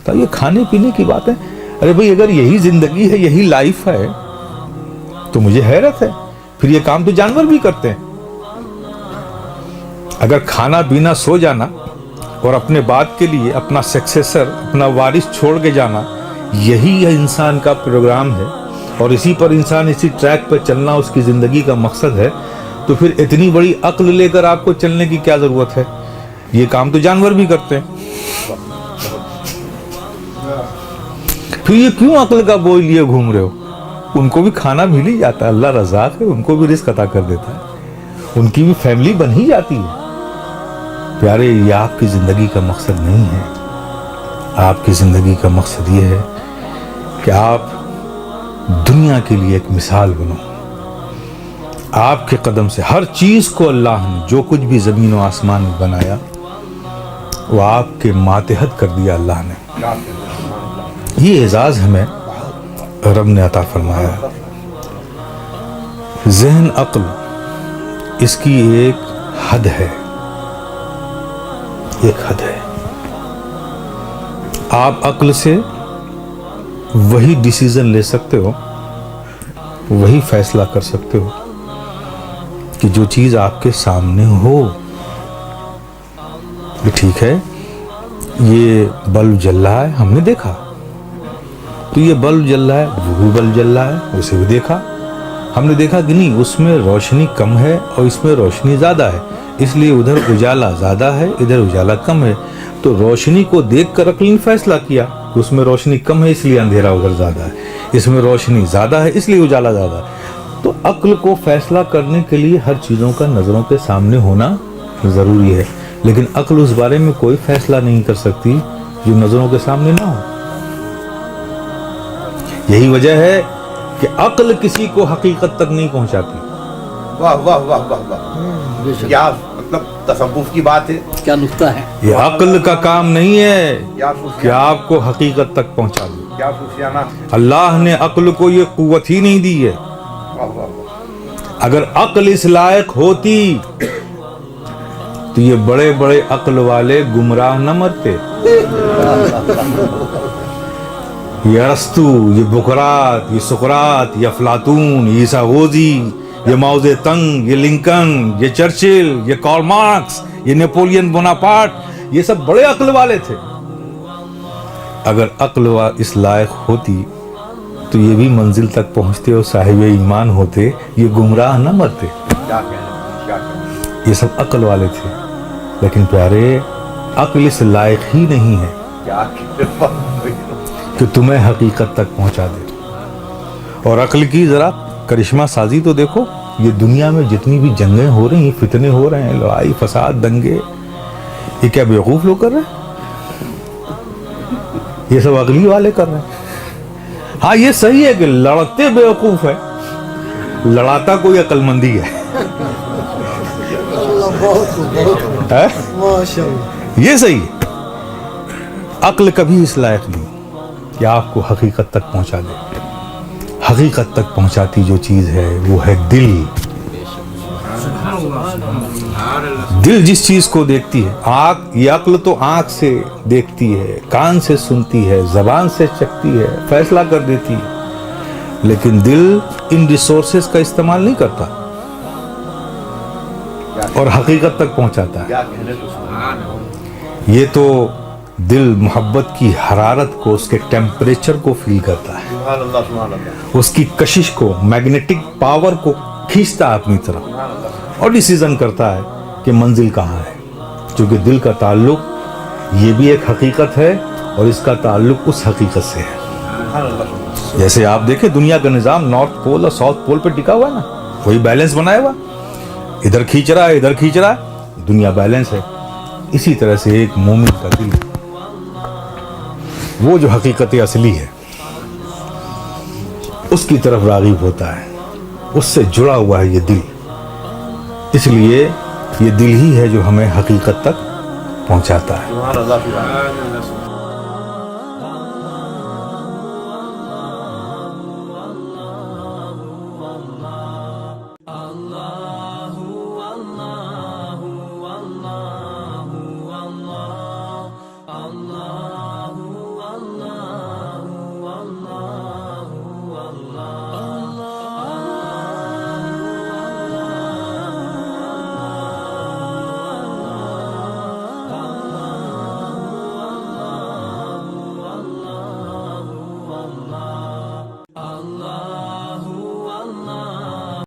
سکتا. یہ کھانے پینے کی بات ہے. ارے بھائی اگر یہی زندگی ہے, یہی لائف ہے, تو مجھے حیرت ہے پھر یہ کام تو جانور بھی کرتے ہیں. اگر کھانا پینا سو جانا اور اپنے بعد کے لیے اپنا سکسیسر, اپنا وارث چھوڑ کے جانا, یہی انسان کا پروگرام ہے, اور اسی پر انسان اسی ٹریک پر چلنا اس کی زندگی کا مقصد ہے, تو پھر اتنی بڑی عقل لے کر آپ کو چلنے کی کیا ضرورت ہے؟ یہ کام تو جانور بھی کرتے ہیں. پھر یہ کیوں عقل کا بوجھ لیے گھوم رہے ہو؟ ان کو بھی کھانا مل ہی جاتا ہے, اللہ رزاق ہے, ان کو بھی رزق عطا کر دیتا ہے, ان کی بھی فیملی بن ہی جاتی ہے. پیارے, یہ آپ کی زندگی کا مقصد نہیں ہے. آپ کی زندگی کا مقصد یہ ہے کہ آپ دنیا کے لیے ایک مثال بنو. آپ کے قدم سے ہر چیز کو اللہ نے, جو کچھ بھی زمین و آسمان میں بنایا, وہ آپ کے ماتحت کر دیا اللہ نے. یہ اعزاز ہمیں رب نے عطا فرمایا ہے. ذہن, عقل, اس کی ایک حد ہے, ایک حد ہے. آپ عقل سے وہی ڈیسیزن لے سکتے ہو, وہی فیصلہ کر سکتے ہو کہ جو چیز آپ کے سامنے ہو. ٹھیک ہے, یہ بلب جل رہا ہے, ہم نے دیکھا, تو یہ بلب جل رہا ہے, وہ بھی بلب جل رہا ہے, اسے بھی دیکھا. ہم نے دیکھا کہ نہیں, اس میں روشنی کم ہے اور اس میں روشنی زیادہ ہے, اس لیے ادھر اجالا زیادہ ہے, ادھر اجالا کم ہے. تو روشنی کو دیکھ کر عقل نے فیصلہ کیا کہ اس میں روشنی کم ہے, اس لیے اندھیرا ادھر زیادہ ہے, اس میں روشنی زیادہ ہے, اس لیے اجالا زیادہ ہے. تو عقل کو فیصلہ کرنے کے لیے ہر چیزوں کا نظروں کے سامنے ہونا ضروری ہے, لیکن عقل اس بارے میں کوئی فیصلہ نہیں کر سکتی جو نظروں کے سامنے نہ ہو. یہی وجہ ہے کہ عقل کسی کو حقیقت تک نہیں پہنچاتی. واہ واہ واہ واہ واہ, کیا مطلب تصوف کی بات ہے, کیا نقطہ ہے. یہ عقل کا کام نہیں ہے کہ آپ کو حقیقت تک پہنچا دے. کیا خوشیانہ. اللہ نے عقل کو یہ قوت ہی نہیں دی ہے. اگر عقل اس لائق ہوتی تو یہ بڑے بڑے عقل والے گمراہ نہ مرتے. یہ ارسطو, یہ بکرات, یہ سقراط, یہ افلاطون, یہ عیسیٰ غوزی, یہ ماؤ زے تنگ, یہ لنکن, یہ چرچل, یہ کارل مارکس, یہ نیپولین بوناپارٹ, یہ سب بڑے عقل والے تھے. اگر عقل اس لائق ہوتی تو یہ بھی منزل تک پہنچتے اور صاحب ایمان ہوتے, یہ گمراہ نہ مرتے. یہ سب عقل والے تھے, لیکن پیارے, عقل اس لائق ہی نہیں ہے کہ تمہیں حقیقت تک پہنچا دے. اور عقل کی ذرا کرشمہ سازی تو دیکھو. یہ دنیا میں جتنی بھی جنگیں ہو رہی ہیں, فتنے ہو رہے ہیں, لڑائی فساد, دنگے, یہ کیا بیوقوف لوگ کر رہے ہیں؟ یہ سب عقلی والے کر رہے ہیں. ہاں یہ صحیح ہے کہ لڑتے بیوقوف ہے, لڑاتا کوئی عقل مندی ہے. یہ صحیح ہے. عقل کبھی اس لائق نہیں کہ آپ کو حقیقت تک پہنچا دے. حقیقت تک پہنچاتی جو چیز ہے وہ ہے دل. دل جس چیز کو دیکھتی ہے. آنکھ, یہ عقل تو آنکھ سے دیکھتی ہے, کان سے سنتی ہے, زبان سے چکھتی ہے, فیصلہ کر دیتی ہے, لیکن دل ان ریسورسز کا استعمال نہیں کرتا اور حقیقت تک پہنچاتا ہے. یہ تو دل محبت کی حرارت کو, اس کے ٹیمپریچر کو فیل کرتا ہے, اس کی کشش کو, میگنیٹک پاور کو کھینچتا ہے اپنی طرف, اور ڈیسیزن کرتا ہے کہ منزل کہاں ہے. چونکہ دل کا تعلق یہ بھی ایک حقیقت ہے اور اس کا تعلق اس حقیقت سے ہے. جیسے آپ دیکھیں دنیا کا نظام نارتھ پول اور ساؤتھ پول پہ ٹکا ہوا ہے نا, وہی بیلنس بنایا ہوا, ادھر کھینچ رہا ہے, ادھر کھینچ رہا ہے, دنیا بیلنس ہے. اسی طرح سے ایک مومن کا دل, وہ جو حقیقت اصلی ہے, اس کی طرف راغب ہوتا ہے, اس سے جڑا ہوا ہے یہ دل. اس لیے یہ دل ہی ہے جو ہمیں حقیقت تک پہنچاتا ہے.